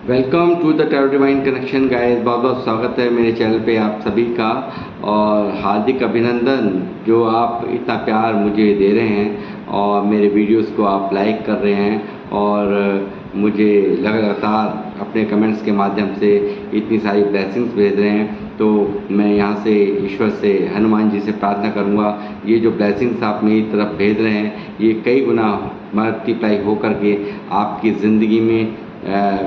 Welcome to the tarot divine connection guys. बहुत बहुत स्वागत है मेरे चैनल पे आप सभी का और हार्दिक अभिनंदन जो आप इतना प्यार मुझे दे रहे हैं और मेरे वीडियोस को आप लाइक कर रहे हैं और मुझे लगातार अपने कमेंट्स के माध्यम से इतनी सारी ब्लेसिंग्स भेज रहे हैं। तो मैं यहाँ से ईश्वर से, हनुमान जी से प्रार्थना करूँगा ये जो ब्लेसिंग्स आप मेरी तरफ भेज रहे हैं ये कई गुना मल्टीप्लाई हो करके आपकी ज़िंदगी में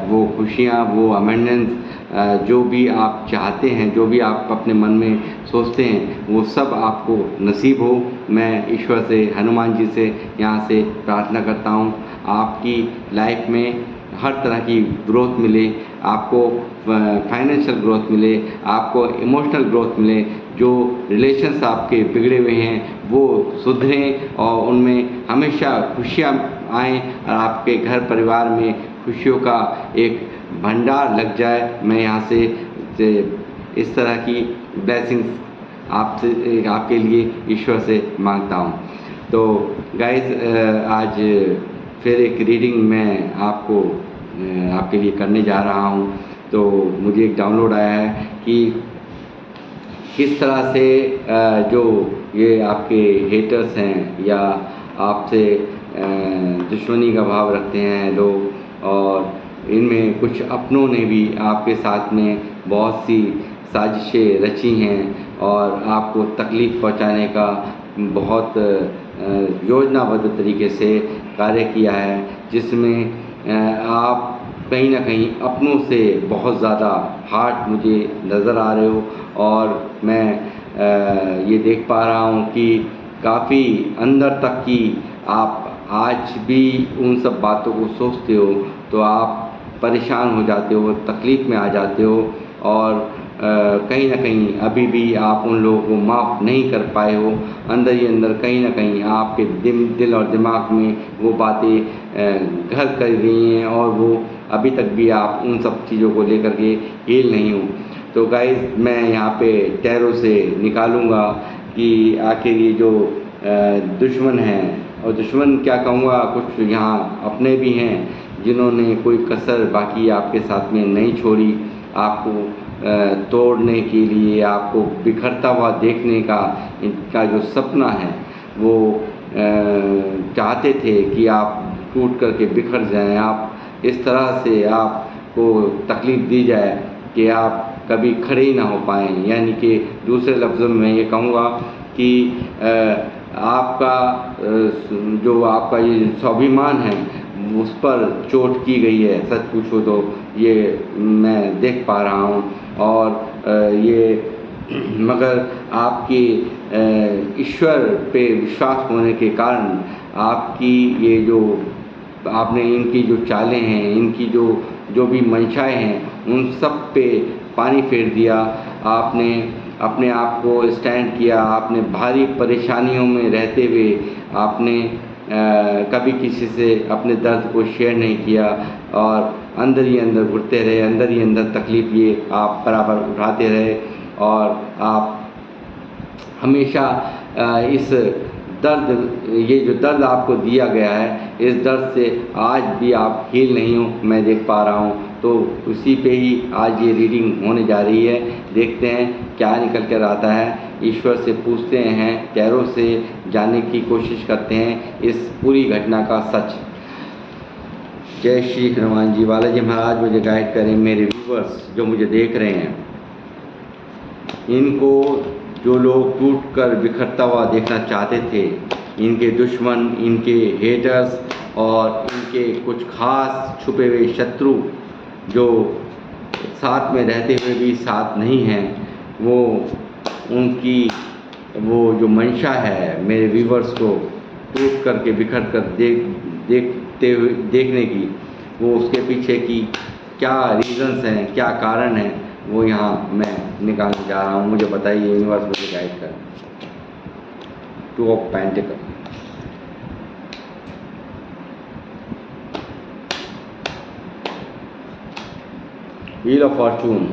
वो खुशियाँ, वो अमेंडेंस जो भी आप चाहते हैं, जो भी आप अपने मन में सोचते हैं वो सब आपको नसीब हो। मैं ईश्वर से, हनुमान जी से यहाँ से प्रार्थना करता हूँ आपकी लाइफ में हर तरह की ग्रोथ मिले, आपको फाइनेंशियल ग्रोथ मिले, आपको इमोशनल ग्रोथ मिले, जो रिलेशंस आपके बिगड़े हुए हैं वो सुधरें और उनमें हमेशा खुशियाँ आएँ और आपके घर परिवार में खुशियों का एक भंडार लग जाए। मैं यहाँ से इस तरह की ब्लेसिंग्स आपसे, आपके लिए ईश्वर से मांगता हूँ। तो गाइस, आज फिर एक रीडिंग मैं आपके लिए करने जा रहा हूँ। तो मुझे एक डाउनलोड आया है कि किस तरह से जो ये आपके हेटर्स हैं या आपसे दुश्मनी का भाव रखते हैं लोग, और इनमें कुछ अपनों ने भी आपके साथ में बहुत सी साजिशें रची हैं और आपको तकलीफ़ पहुंचाने का बहुत योजनाबद्ध तरीके से कार्य किया है, जिसमें आप कहीं ना कहीं अपनों से बहुत ज़्यादा हार्ट मुझे नज़र आ रहे हो। और मैं ये देख पा रहा हूँ कि काफ़ी अंदर तक की आप आज भी उन सब बातों को सोचते हो तो आप परेशान हो जाते हो, तकलीफ़ में आ जाते हो और कहीं ना कहीं अभी भी आप उन लोगों को माफ़ नहीं कर पाए हो। अंदर ही अंदर कहीं ना कहीं आपके दिल और दिमाग में वो बातें घर कर गई हैं और वो अभी तक भी आप उन सब चीज़ों को लेकर के हील नहीं हो। तो गाइस, मैं यहाँ पे टैरो से निकालूँगा कि आखिर ये जो दुश्मन हैं, और दुश्मन क्या कहूँगा, कुछ यहाँ अपने भी हैं जिन्होंने कोई कसर बाकी आपके साथ में नहीं छोड़ी। आपको तोड़ने के लिए, आपको बिखरता हुआ देखने का इनका जो सपना है वो चाहते थे कि आप टूट करके बिखर जाएं, आप इस तरह से आपको तकलीफ़ दी जाए कि आप कभी खड़े ही ना हो पाएँ। यानी कि दूसरे लफ्ज़ों में मैं ये कहूँगा कि आपका जो आपका ये स्वाभिमान है उस पर चोट की गई है, सच पूछो तो ये मैं देख पा रहा हूँ। और ये मगर आपकी ईश्वर पे विश्वास होने के कारण आपकी ये जो आपने इनकी जो चालें हैं, इनकी जो भी मंशाएं हैं उन सब पे पानी फेर दिया। आपने अपने आप को स्टैंड किया, आपने भारी परेशानियों में रहते हुए आपने कभी किसी से अपने दर्द को शेयर नहीं किया और अंदर ही अंदर घुटते रहे, अंदर ही अंदर तकलीफ़ ये आप बराबर उठाते रहे और आप हमेशा इस दर्द, ये जो दर्द आपको दिया गया है, इस दर्द से आज भी आप हील नहीं हो, मैं देख पा रहा हूँ। तो उसी पे ही आज ये रीडिंग होने जा रही है। देखते हैं क्या निकल कर आता है। ईश्वर से पूछते हैं, टैरो से जानने की कोशिश करते हैं इस पूरी घटना का सच। जय श्री हनुमान जी। बालाजी महाराज मुझे गाइड करें। मेरे व्यूवर्स जो मुझे देख रहे हैं, इनको जो लोग टूट कर बिखरता हुआ देखना चाहते थे, इनके दुश्मन, इनके हेटर्स और इनके कुछ खास छुपे हुए शत्रु जो साथ में रहते हुए भी साथ नहीं हैं, वो उनकी वो जो मंशा है मेरे व्यूवर्स को टूट करके बिखर कर देखने की, वो उसके पीछे की क्या रीज़न्स हैं, क्या कारण है, वो यहाँ मैं निकालने जा रहा हूँ। मुझे बताइए, यूनिवर्स मुझे गाइड कर। 2 of pentacle, wheel of Fortune,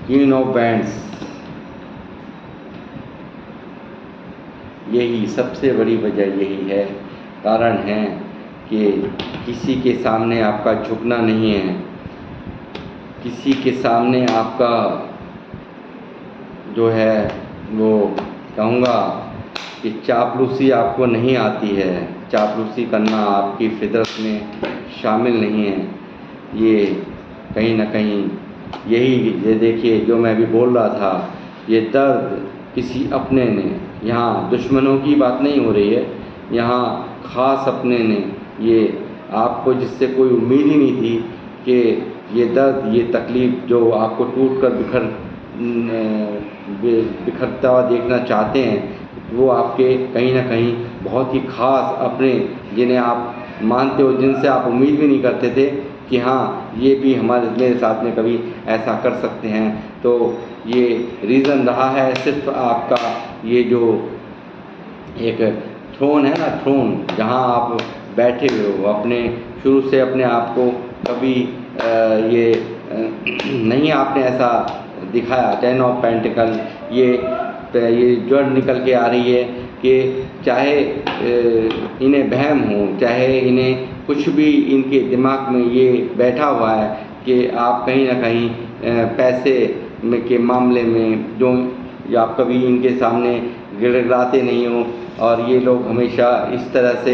queen of bands, यही सबसे बड़ी वजह यही है, कारण है कि किसी के सामने आपका झुकना नहीं है, किसी के सामने आपका जो है वो कहूँगा कि चापलूसी आपको नहीं आती है, चापलूसी करना आपकी फितरत में शामिल नहीं है। ये कहीं ना कहीं यही, ये देखिए जो मैं अभी बोल रहा था, ये दर्द किसी अपने ने, यहाँ दुश्मनों की बात नहीं हो रही है, यहाँ ख़ास अपने ने, ये आपको जिससे कोई उम्मीद ही नहीं थी कि ये दर्द, ये तकलीफ़ जो आपको टूट कर बिखरता हुआ देखना चाहते हैं, वो आपके कहीं ना कहीं बहुत ही ख़ास अपने, जिन्हें आप मानते हो, जिनसे आप उम्मीद भी नहीं करते थे कि हाँ ये भी मेरे साथ में कभी ऐसा कर सकते हैं। तो ये रीज़न रहा है सिर्फ आपका ये जो एक थ्रोन है ना, थ्रोन जहाँ आप बैठे हुए हो, अपने शुरू से अपने आप को कभी ये नहीं आपने ऐसा दिखाया। 10 ऑफ पेंटिकल, ये जड़ निकल के आ रही है कि चाहे इन्हें वहम हो, चाहे इन्हें कुछ भी इनके दिमाग में ये बैठा हुआ है कि आप कहीं ना कहीं पैसे के मामले में जो, या आप कभी इनके सामने गिड़गिड़ाते नहीं हो, और ये लोग हमेशा इस तरह से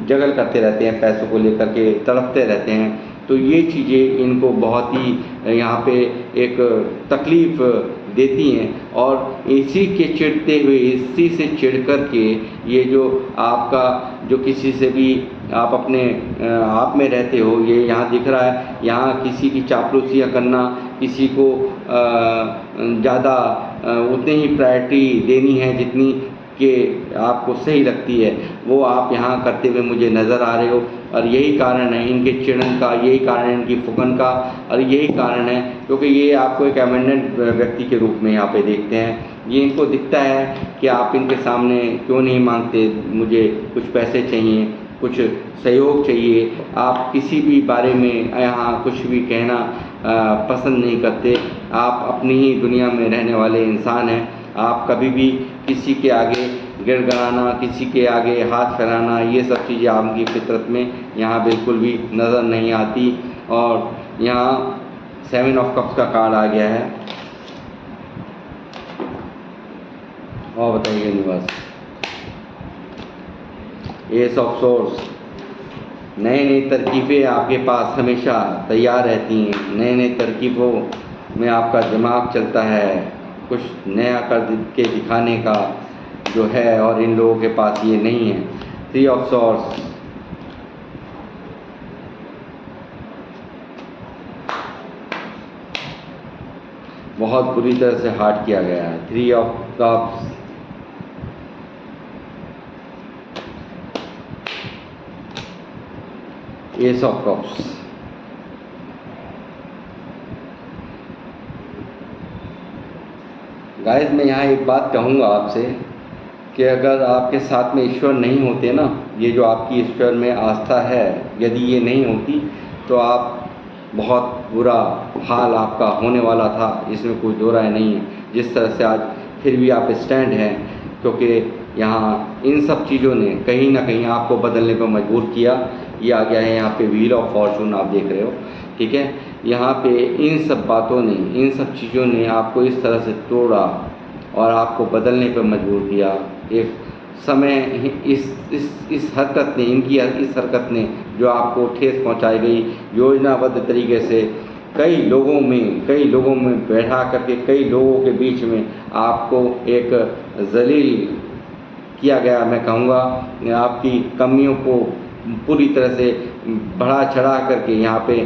जगल करते रहते हैं, पैसों को लेकर के तड़पते रहते हैं। तो ये चीज़ें इनको बहुत ही यहाँ पे एक तकलीफ़ देती हैं, और इसी के चिढ़ते हुए, इसी से चिढ़ कर के ये जो आपका, जो किसी से भी आप अपने आप में रहते हो, ये यहाँ दिख रहा है, यहाँ किसी की चापलूसियाँ करना, किसी को ज़्यादा उतनी ही प्रायोरिटी देनी है जितनी कि आपको सही लगती है, वो आप यहाँ करते हुए मुझे नज़र आ रहे हो। और यही कारण है इनके चिढ़न का, यही कारण है इनकी फुकन का, और यही कारण है क्योंकि ये आपको एक एमिनेंट व्यक्ति के रूप में यहाँ पे देखते हैं। ये इनको दिखता है कि आप इनके सामने क्यों नहीं मांगते, मुझे कुछ पैसे चाहिए, कुछ सहयोग चाहिए, आप किसी भी बारे में यहाँ कुछ भी कहना पसंद नहीं करते। आप अपनी ही दुनिया में रहने वाले इंसान हैं। आप कभी भी किसी के आगे गिड़गिड़ाना, किसी के आगे हाथ फैलाना, ये सब चीज़ें आपकी फितरत में यहाँ बिल्कुल भी नज़र नहीं आती। और यहाँ 7 ऑफ कप्स का कार्ड आ गया है। और बताइए निवास, एस ऑफ सोर्स, नई तरकीबें आपके पास हमेशा तैयार रहती हैं, नए तरकीबों में आपका दिमाग चलता है, कुछ नया कर के दिखाने का जो है, और इन लोगों के पास ये नहीं है। 3 ऑफ सॉर्ड्स, बहुत बुरी तरह से हार्ट किया गया है। 3 of cups, S of cups. Guys, मैं यहाँ एक बात कहूँगा आपसे कि अगर आपके साथ में ईश्वर नहीं होते ना, ये जो आपकी ईश्वर में आस्था है, यदि ये नहीं होती तो आप बहुत बुरा हाल आपका होने वाला था, इसमें कोई दो राय नहीं है। जिस तरह से आज फिर भी आप स्टैंड हैं, क्योंकि यहाँ इन सब चीज़ों ने कहीं ना कहीं आपको बदलने पर मजबूर किया। ये आ गया है यहाँ पे व्हील ऑफ फॉर्चून, आप देख रहे हो, ठीक है। यहाँ पे इन सब बातों ने, इन सब चीज़ों ने आपको इस तरह से तोड़ा और आपको बदलने पर मजबूर किया। एक समय इस हरकत ने, इनकी इस हरकत ने जो आपको ठेस पहुँचाई गई योजनाबद्ध तरीके से, कई लोगों में बैठा करके, कई लोगों के बीच में आपको एक जलील किया गया। मैं कहूँगा आपकी कमियों को पूरी तरह से बढ़ा चढ़ा करके यहाँ पे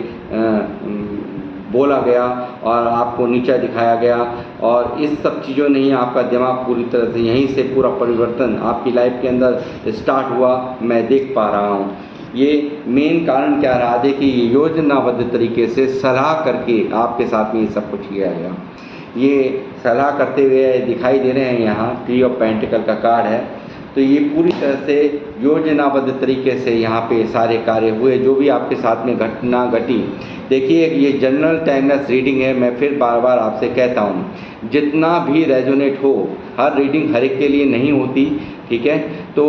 बोला गया और आपको नीचा दिखाया गया, और इस सब चीज़ों ने ही आपका दिमाग पूरी तरह से, यहीं से पूरा परिवर्तन आपकी लाइफ के अंदर स्टार्ट हुआ, मैं देख पा रहा हूँ। ये मेन कारण क्या रहा? देखिए, ये योजनाबद्ध तरीके से सलाह करके आपके साथ में ये सब कुछ किया गया। ये सलाह करते हुए दिखाई दे रहे हैं, यहाँ 3 ऑफ पेंटिकल का कार्ड है। तो ये पूरी तरह से योजनाबद्ध तरीके से यहाँ पे सारे कार्य हुए, जो भी आपके साथ में घटना घटी। देखिए, ये जनरल टाइमलेस रीडिंग है। मैं फिर बार बार आपसे कहता हूँ, जितना भी रेजोनेट हो, हर रीडिंग हर एक के लिए नहीं होती, ठीक है। तो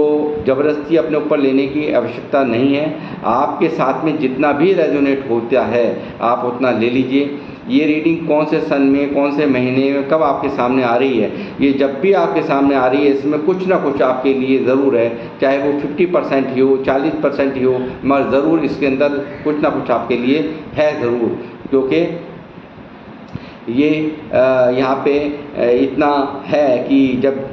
ज़बरदस्ती अपने ऊपर लेने की आवश्यकता नहीं है। आपके साथ में जितना भी रेजोनेट होता है आप उतना ले लीजिए। ये रीडिंग कौन से सन में, कौन से महीने में, कब आपके सामने आ रही है, ये जब भी आपके सामने आ रही है इसमें कुछ ना कुछ आपके लिए ज़रूर है, चाहे वो 50% ही हो, 40% ही हो, मगर ज़रूर इसके अंदर कुछ ना कुछ आपके लिए है ज़रूर। क्योंकि ये यहाँ पे इतना है कि जब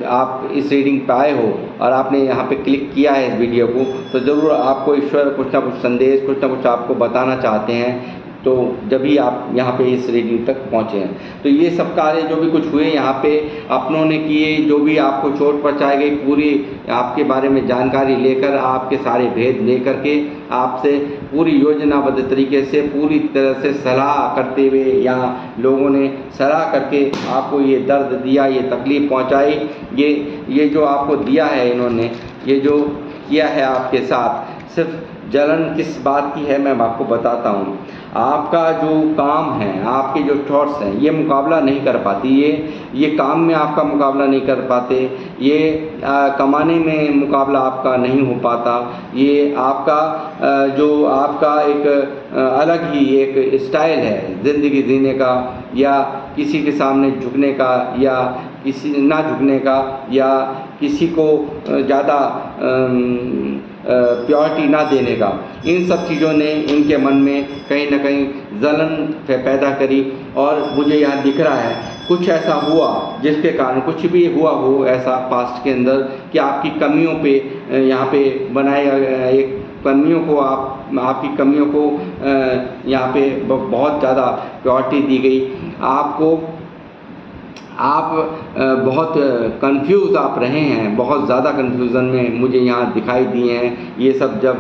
आप इस रीडिंग पे आए हो और आपने यहाँ पे क्लिक किया है इस वीडियो को, तो ज़रूर आपको ईश्वर कुछ ना कुछ संदेश, कुछ ना कुछ आपको बताना चाहते हैं। तो जब भी आप यहाँ पे इस रीडिंग तक पहुँचे हैं, तो ये सब कार्य जो भी कुछ हुए यहाँ पे अपनों ने किए, जो भी आपको चोट पहुँचाई गई, पूरी आपके बारे में जानकारी लेकर, आपके सारे भेद लेकर के आपसे पूरी योजनाबद्ध तरीके से, पूरी तरह से सलाह करते हुए, यहाँ लोगों ने सलाह करके आपको ये दर्द दिया, ये तकलीफ़ पहुँचाई, ये जो आपको दिया है इन्होंने, ये जो किया है आपके साथ, सिर्फ जलन किस बात की है मैं आपको बताता हूँ। आपका जो काम है, आपके जो थॉट्स हैं, ये मुकाबला नहीं कर पाती, ये काम में आपका मुकाबला नहीं कर पाते, ये कमाने में मुकाबला आपका नहीं हो पाता, ये आपका जो आपका एक अलग ही एक स्टाइल है ज़िंदगी जीने का, या किसी के सामने झुकने का, या किसी ना झुकने का, या किसी को ज़्यादा प्योरिटी ना देने का, इन सब चीज़ों ने इनके मन में कहीं ना कहीं जलन पैदा करी। और मुझे यहाँ दिख रहा है कुछ ऐसा हुआ जिसके कारण, कुछ भी हुआ हो ऐसा पास्ट के अंदर कि आपकी कमियों पे यहाँ पे बनाए एक कमियों को आपकी कमियों को यहाँ पे बहुत ज़्यादा प्योरिटी दी गई आपको। आप बहुत कंफ्यूज आप रहे हैं, बहुत ज़्यादा कंफ्यूजन में मुझे यहाँ दिखाई दिए हैं। ये सब जब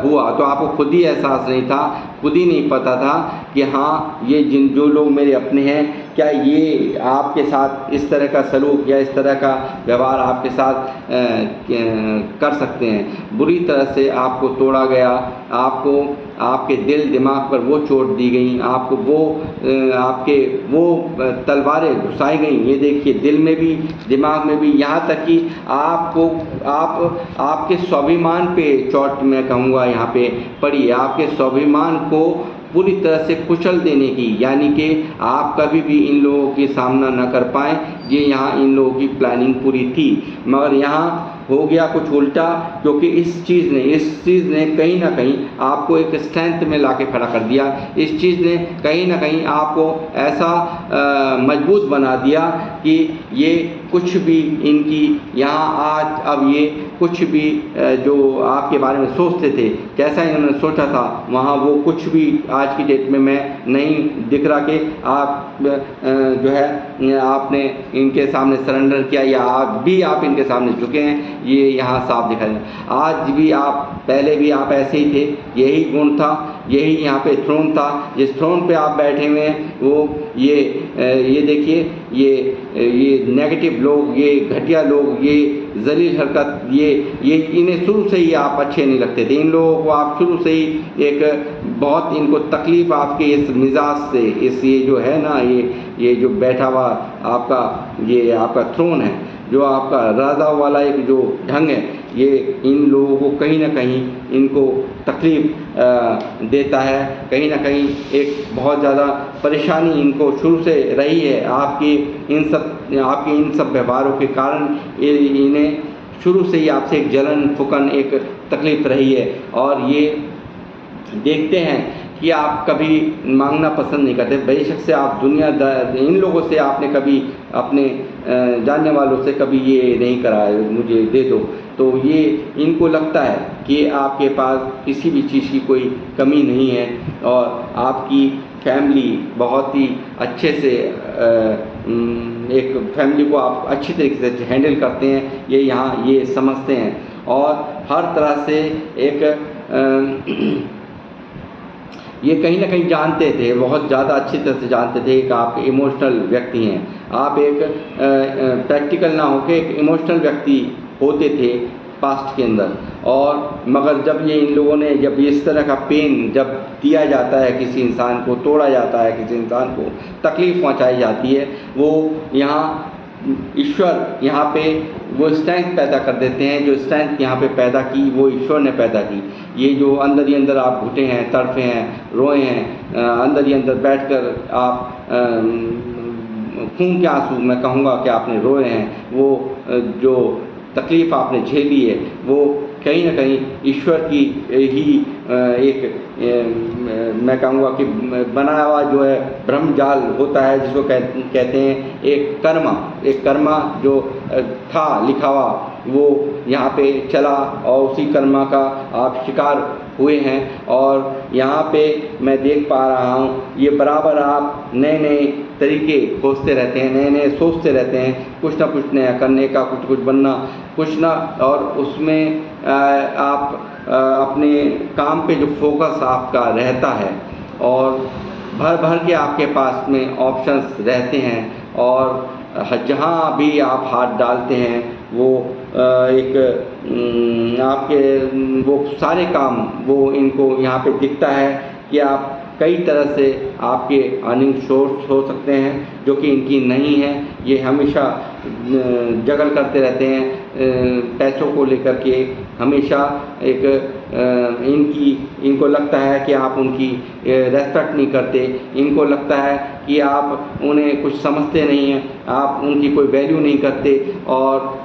हुआ तो आपको खुद ही एहसास नहीं था, खुद ही नहीं पता था कि हाँ ये जो लोग मेरे अपने हैं, क्या ये आपके साथ इस तरह का सलूक या इस तरह का व्यवहार आपके साथ कर सकते हैं। बुरी तरह से आपको तोड़ा गया, आपको आपके दिल दिमाग पर वो चोट दी गई, आपको आपके वो तलवारें घुसाई गई। ये देखिए दिल में भी, दिमाग में भी, यहाँ तक कि आपके स्वाभिमान पे चोट मैं कहूँगा यहाँ पे पड़ी, आपके स्वाभिमान को पूरी तरह से कुचल देने की, यानी कि आप कभी भी इन लोगों की सामना न कर पाएँ। ये यहाँ इन लोगों की प्लानिंग पूरी थी, मगर यहाँ हो गया कुछ उल्टा, क्योंकि इस चीज़ ने कहीं ना कहीं आपको एक स्ट्रेंथ में लाके खड़ा कर दिया। इस चीज़ ने कहीं ना कहीं आपको ऐसा मजबूत बना दिया कि ये कुछ भी इनकी यहाँ आज अब ये कुछ भी जो आपके बारे में सोचते थे, जैसा इन्होंने सोचा था, वहाँ वो कुछ भी आज की डेट में मैं नहीं दिख रहा कि आप जो है आपने इनके सामने सरेंडर किया या आप इनके सामने झुके हैं। ये यहाँ साफ दिखाई दे। आज भी आप, पहले भी आप ऐसे ही थे, यही गुण था, यही यहाँ पे थ्रोन था। जिस थ्रोन पे आप बैठे हुए हैं वो ये देखिए, ये नेगेटिव लोग, ये घटिया लोग, ये जलील हरकत, ये इन्हें शुरू से ही आप अच्छे नहीं लगते थे। इन लोगों को आप शुरू से ही एक बहुत इनको तकलीफ़ आपके इस मिजाज से, इस ये जो है ना, ये जो बैठा हुआ आपका थ्रोन है, जो आपका राजा वाला एक जो ढंग है, ये इन लोगों को कहीं ना कहीं इनको तकलीफ़ देता है, कहीं ना कहीं एक बहुत ज़्यादा परेशानी इनको शुरू से रही है। आपके इन सब व्यवहारों के कारण इन्हें शुरू से ही आपसे एक जलन, फुकन, एक तकलीफ़ रही है। और ये देखते हैं कि आप कभी मांगना पसंद नहीं करते। बेशक से आप इन लोगों से आपने कभी अपने जानने वालों से कभी ये नहीं करा है मुझे दे दो, तो ये इनको लगता है कि आपके पास किसी भी चीज़ की कोई कमी नहीं है और आपकी फैमिली बहुत ही अच्छे से एक फैमिली को आप अच्छी तरीके से हैंडल करते हैं, ये यहाँ ये समझते हैं। और हर तरह से एक ये कहीं ना कहीं जानते थे, बहुत ज़्यादा अच्छी तरह से जानते थे कि आप इमोशनल व्यक्ति हैं। आप एक प्रैक्टिकल ना होकर एक इमोशनल व्यक्ति होते थे पास्ट के अंदर। और मगर जब ये इन लोगों ने, जब इस तरह का पेन जब दिया जाता है किसी इंसान को, तोड़ा जाता है किसी इंसान को, तकलीफ़ पहुंचाई जाती है, वो यहाँ ईश्वर यहाँ पे वो स्ट्रेंथ पैदा कर देते हैं। जो स्ट्रेंथ यहाँ पे पैदा की वो ईश्वर ने पैदा की। ये जो अंदर ही अंदर आप घुटे हैं, तड़फे हैं, रोए हैं, अंदर ही अंदर बैठकर आप खून के आंसू, मैं कहूँगा कि आपने रोए हैं, वो जो तकलीफ़ आपने झेली है वो कहीं ना कहीं ईश्वर की ही एक मैं कहूँगा कि बनाया हुआ जो है ब्रह्मजाल होता है, जिसको कहते हैं एक कर्मा जो था लिखा हुआ, वो यहाँ पे चला और उसी कर्मा का आप शिकार हुए हैं। और यहाँ पे मैं देख पा रहा हूँ ये बराबर आप नए नए तरीके खोजते रहते हैं, नए नए सोचते रहते हैं, कुछ ना कुछ नया करने का, कुछ बनना, कुछ ना, और उसमें आप अपने काम पे जो फोकस आपका रहता है और भर भर के आपके पास में ऑप्शंस रहते हैं, और जहाँ भी आप हाथ डालते हैं वो एक आपके वो सारे काम वो इनको यहाँ पे दिखता है कि आप कई तरह से आपके अर्निंग सोर्स हो सकते हैं जो कि इनकी नहीं है। ये हमेशा जगल करते रहते हैं पैसों को लेकर के, हमेशा एक इनको लगता है कि आप उनकी रेस्पेक्ट नहीं करते, इनको लगता है कि आप उन्हें कुछ समझते नहीं हैं, आप उनकी कोई वैल्यू नहीं करते। और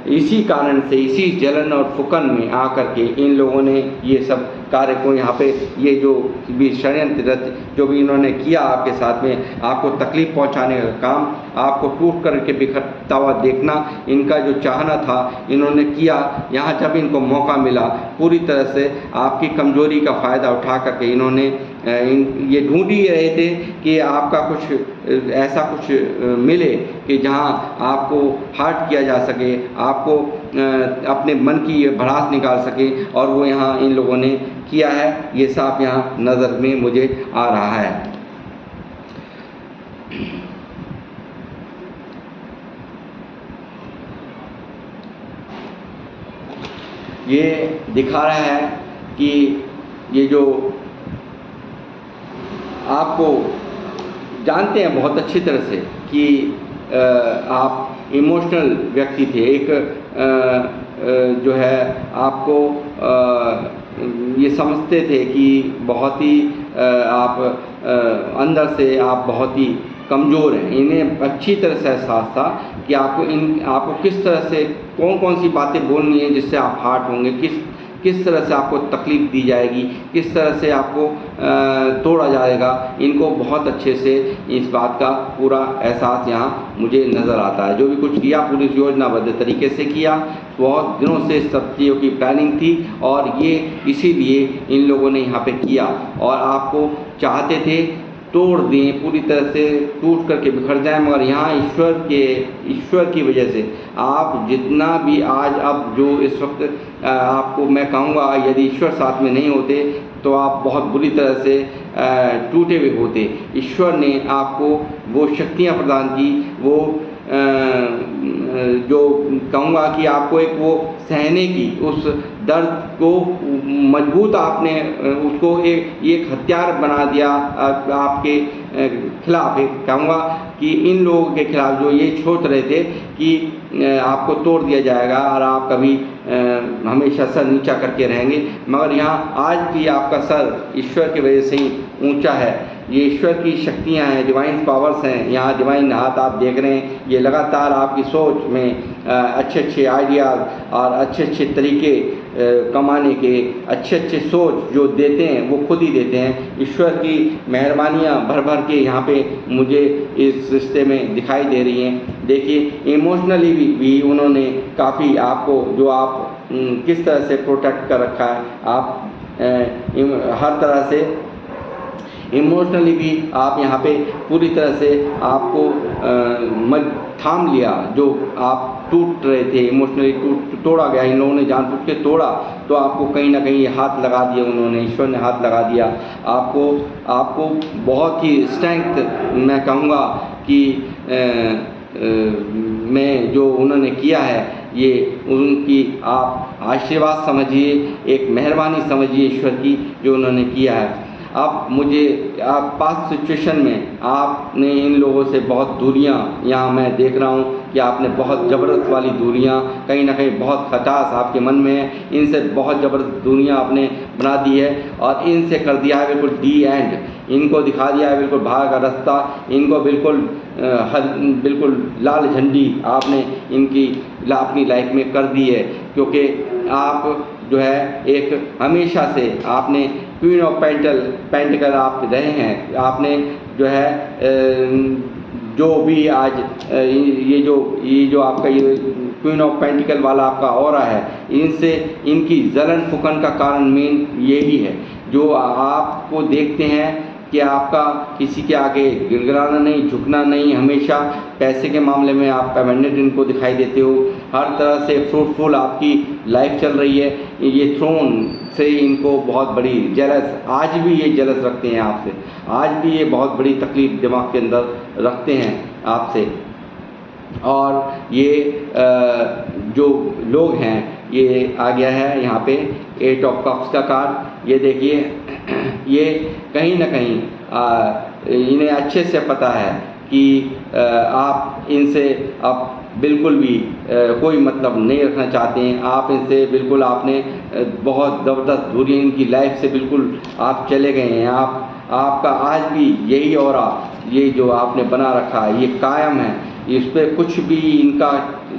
इसी कारण से, इसी जलन और फुकन में आकर के इन लोगों ने ये सब कार्य को यहाँ पे, ये जो भी षड्यंत्र जो भी इन्होंने किया आपके साथ में, आपको तकलीफ़ पहुँचाने का काम, आपको टूट करके बिखरता हुआ देखना, इनका जो चाहना था इन्होंने किया। यहाँ जब इनको मौका मिला पूरी तरह से आपकी कमज़ोरी का फ़ायदा उठा करके इन्होंने ये ढूंढ ही रहे थे कि आपका कुछ ऐसा कुछ मिले कि जहाँ आपको हर्ट किया जा सके, आपको अपने मन की ये भड़ास निकाल सके, और वो यहाँ इन लोगों ने किया है। ये साफ यहाँ नज़र में मुझे आ रहा है। ये दिखा रहा है कि ये जो आपको जानते हैं बहुत अच्छी तरह से कि आप इमोशनल व्यक्ति थे, एक जो है आपको ये समझते थे कि बहुत ही आप अंदर से आप बहुत ही कमज़ोर हैं। इन्हें अच्छी तरह से एहसास था कि आपको किस तरह से कौन कौन सी बातें बोलनी है जिससे आप हार्ट होंगे, किस तरह से आपको तकलीफ़ दी जाएगी, किस तरह से आपको तोड़ा जाएगा। इनको बहुत अच्छे से इस बात का पूरा एहसास यहाँ मुझे नज़र आता है। जो भी कुछ किया पूरी योजनाबद्ध तरीके से किया, बहुत दिनों से सब चीज़ों की प्लानिंग थी, और ये इसीलिए इन लोगों ने यहाँ पे किया, और आपको चाहते थे तोड़ दें, पूरी तरह से टूट करके बिखर जाएं, मगर यहाँ ईश्वर की वजह से आप जितना भी आज अब जो इस वक्त आपको मैं कहूँगा, यदि ईश्वर साथ में नहीं होते तो आप बहुत बुरी तरह से टूटे हुए होते। ईश्वर ने आपको वो शक्तियाँ प्रदान की, वो जो कहूँगा कि आपको एक वो सहने की, उस दर्द को मजबूत आपने उसको एक हथियार बना दिया आपके खिलाफ। एक कहूँगा कि इन लोगों के खिलाफ जो ये सोच रहे थे कि आपको तोड़ दिया जाएगा और आप कभी हमेशा सर नीचा करके रहेंगे, मगर यहाँ आज भी आपका सर ईश्वर की वजह से ही ऊंचा है। ये ईश्वर की शक्तियाँ हैं, डिवाइन पावर्स हैं, यहाँ डिवाइन हाथ आप देख रहे हैं। ये लगातार आपकी सोच में अच्छे अच्छे आइडियाज़ और अच्छे अच्छे तरीके कमाने के, अच्छे अच्छे सोच जो देते हैं वो खुद ही देते हैं। ईश्वर की मेहरबानियाँ भर भर के यहाँ पे मुझे इस रिश्ते में दिखाई दे रही हैं। देखिए इमोशनली भी उन्होंने काफ़ी आपको, जो आप किस तरह से प्रोटेक्ट कर रखा है, आप हर तरह से इमोशनली भी आप यहाँ पे पूरी तरह से आपको थाम लिया। जो आप टूट रहे थे, इमोशनली तोड़ा गया, इन लोगों ने जानबूझ के तोड़ा, तो आपको कहीं ना कहीं हाथ लगा दिया उन्होंने, ईश्वर ने हाथ लगा दिया आपको बहुत ही स्ट्रेंथ, मैं कहूँगा कि में जो उन्होंने किया है, ये उनकी आप आशीर्वाद समझिए, एक मेहरबानी समझिए ईश्वर की जो उन्होंने किया है। अब मुझे आप पास्ट सिचुएशन में आपने इन लोगों से बहुत दूरियां, यहाँ मैं देख रहा हूँ कि आपने बहुत ज़बरदस्त वाली दूरियां, कहीं ना कहीं बहुत खटास आपके मन में है, इनसे बहुत ज़बरदस्त दूरियां आपने बना दी है और इनसे कर दिया है बिल्कुल डी एंड, इनको दिखा दिया है बिल्कुल बाहर का रास्ता, इनको बिल्कुल लाल झंडी आपने इनकी अपनी लाइफ में कर दी है। क्योंकि आप जो है एक हमेशा से आपने क्वीन ऑफ पेंटिकल आप रहे हैं, आपने जो है जो भी आज ये जो आपका ये क्वीन ऑफ पेंटिकल वाला आपका ऑरा है, इनसे इनकी जलन फुकन का कारण मेन यही है, जो आपको देखते हैं कि आपका किसी के आगे गिड़गिड़ाना नहीं, झुकना नहीं, हमेशा पैसे के मामले में आप पेमेंटेड इनको दिखाई देते हो, हर तरह से फ्रूटफुल आपकी लाइफ चल रही है। ये थ्रोन से इनको बहुत बड़ी जेलस, आज भी ये जेलस रखते हैं आपसे, आज भी ये बहुत बड़ी तकलीफ दिमाग के अंदर रखते हैं आपसे। और ये जो लोग हैं, ये आ गया है यहाँ पे 8 ऑफ कप्स का कार्ड, ये देखिए ये कहीं ना कहीं इन्हें अच्छे से पता है कि आप इनसे अब बिल्कुल भी कोई मतलब नहीं रखना चाहते हैं, आप इनसे बिल्कुल आपने बहुत ज़बरदस्त दूरी इनकी लाइफ से बिल्कुल आप चले गए हैं। आपका आज भी यही ऑरा, ये जो आपने बना रखा है, ये कायम है, इस पर कुछ भी इनका,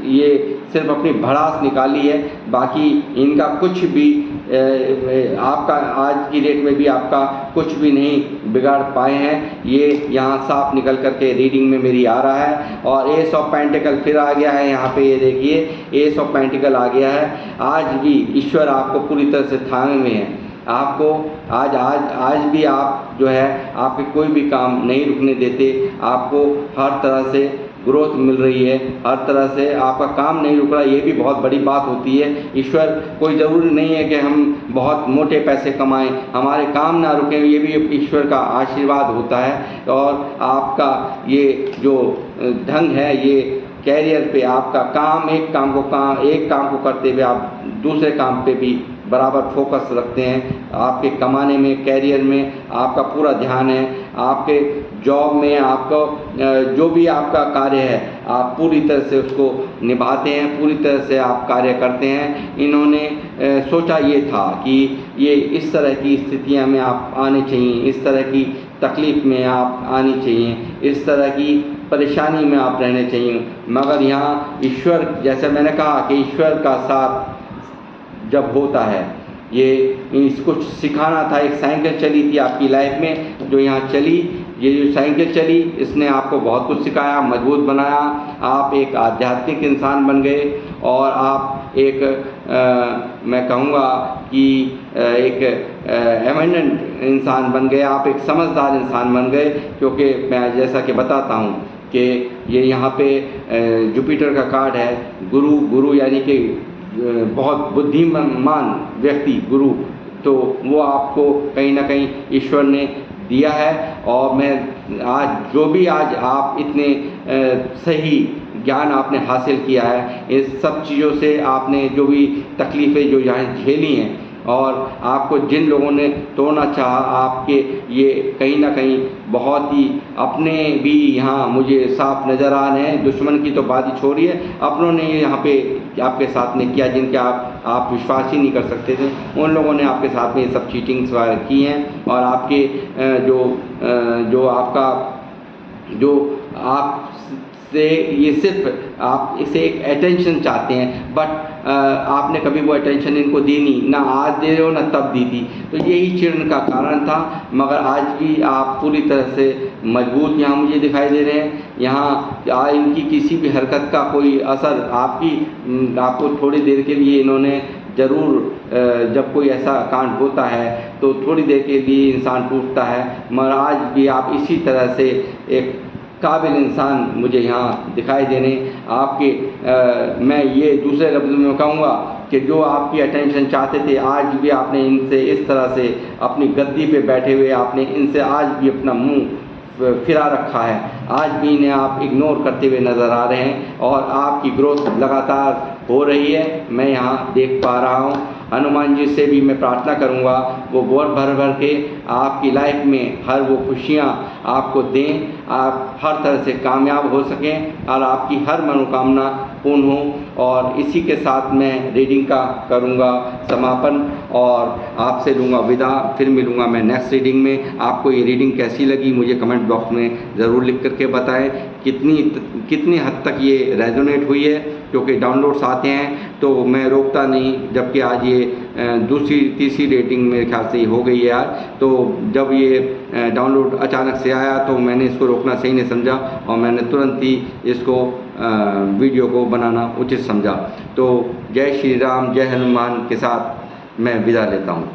ये सिर्फ अपनी भड़ास निकाली है, बाकी इनका कुछ भी आपका आज की डेट में भी आपका कुछ भी नहीं बिगाड़ पाए हैं। ये यहाँ साफ निकल करके रीडिंग में मेरी आ रहा है। और एस ऑफ पेंटिकल फिर आ गया है यहाँ पे, ये देखिए एस ऑफ पेंटिकल आ गया है। आज भी ईश्वर आपको पूरी तरह से थामे में है, आपको आज भी आप जो है आपके कोई भी काम नहीं रुकने देते, आपको हर तरह से ग्रोथ मिल रही है, हर तरह से आपका काम नहीं रुक रहा, ये भी बहुत बड़ी बात होती है। ईश्वर, कोई ज़रूरी नहीं है कि हम बहुत मोटे पैसे कमाएं, हमारे काम ना रुकें, ये भी ईश्वर का आशीर्वाद होता है। और आपका ये जो ढंग है, ये कैरियर पे आपका काम, एक काम को करते हुए आप दूसरे काम पे भी बराबर फोकस रखते हैं। आपके कमाने में, कैरियर में आपका पूरा ध्यान है, आपके जॉब में आपका जो भी आपका कार्य है, आप पूरी तरह से उसको निभाते हैं, पूरी तरह से आप कार्य करते हैं। इन्होंने सोचा ये था कि ये इस तरह की स्थितियां में आप आने चाहिए, इस तरह की तकलीफ़ में आप आनी चाहिए, इस तरह की परेशानी में आप रहने चाहिए। मगर यहाँ ईश्वर, जैसे मैंने कहा कि ईश्वर का साथ जब होता है, ये इसको सिखाना था। एक साइकिल चली थी आपकी लाइफ में, जो यहाँ चली, ये जो साइकिल चली, इसने आपको बहुत कुछ सिखाया, मजबूत बनाया, आप एक आध्यात्मिक इंसान बन गए और आप एक मैं कहूँगा कि एक एमिनेंट इंसान बन गए, आप एक समझदार इंसान बन गए। क्योंकि मैं जैसा कि बताता हूँ कि ये यहाँ पे जुपिटर का कार्ड है, गुरु यानी कि बहुत बुद्धिमान व्यक्ति गुरु, तो वो आपको कहीं ना कहीं ईश्वर ने दिया है। और मैं आज आप इतने सही ज्ञान आपने हासिल किया है, इस सब चीज़ों से आपने जो भी तकलीफ़ें जो यहाँ झेली हैं, और आपको जिन लोगों ने तोड़ना चाहा, आपके ये कहीं ना कहीं बहुत ही अपने भी यहाँ मुझे साफ नज़र आ रहे हैं। दुश्मन की तो बात ही छोड़िए, अपनों ने ये यहाँ पे आपके साथ में किया, जिनके आप विश्वास ही नहीं कर सकते थे, उन लोगों ने आपके साथ में ये सब चीटिंग्स वगैरह की हैं। और आपके जो आप से ये सिर्फ आप इसे एक अटेंशन चाहते हैं, बट आपने कभी वो अटेंशन इनको दी नहीं, ना आज दे रहे हो ना तब दी थी, तो यही चिढ़न का कारण था। मगर आज भी आप पूरी तरह से मजबूत यहाँ मुझे दिखाई दे रहे हैं। यहाँ इनकी किसी भी हरकत का कोई असर आपको थोड़ी देर के लिए इन्होंने ज़रूर, जब कोई ऐसा कांड होता है तो थोड़ी देर के लिए इंसान टूटता है, मगर आज भी आप इसी तरह से एक काबिल इंसान मुझे यहाँ दिखाई देने आपके। मैं ये दूसरे लफ्ज़ों में कहूँगा कि जो आपकी अटेंशन चाहते थे, आज भी आपने इनसे इस तरह से अपनी गद्दी पे बैठे हुए आपने इनसे आज भी अपना मुंह फिरा रखा है, आज भी इन्हें आप इग्नोर करते हुए नज़र आ रहे हैं। और आपकी ग्रोथ लगातार हो रही है, मैं यहाँ देख पा रहा हूँ। हनुमान जी से भी मैं प्रार्थना करूँगा वो बहुत भर भर के आपकी लाइफ में हर वो खुशियाँ आपको दें, आप हर तरह से कामयाब हो सकें और आपकी हर मनोकामना पूर्ण हो। और इसी के साथ मैं रीडिंग का करूँगा समापन और आपसे लूँगा विदा। फिर मिलूँगा मैं नेक्स्ट रीडिंग में। आपको ये रीडिंग कैसी लगी मुझे कमेंट बॉक्स में ज़रूर लिख करके बताएं। कितनी हद तक ये रेजोनेट हुई है, क्योंकि डाउनलोड्स आते हैं तो मैं रोकता नहीं, जबकि आज ये दूसरी तीसरी रेटिंग मेरे ख्याल से हो गई है आज। तो जब ये डाउनलोड अचानक से आया तो मैंने इसको रोकना सही नहीं समझा और मैंने तुरंत ही इसको वीडियो को बनाना उचित समझा। तो जय श्री राम, जय हनुमान के साथ मैं विदा लेता हूँ।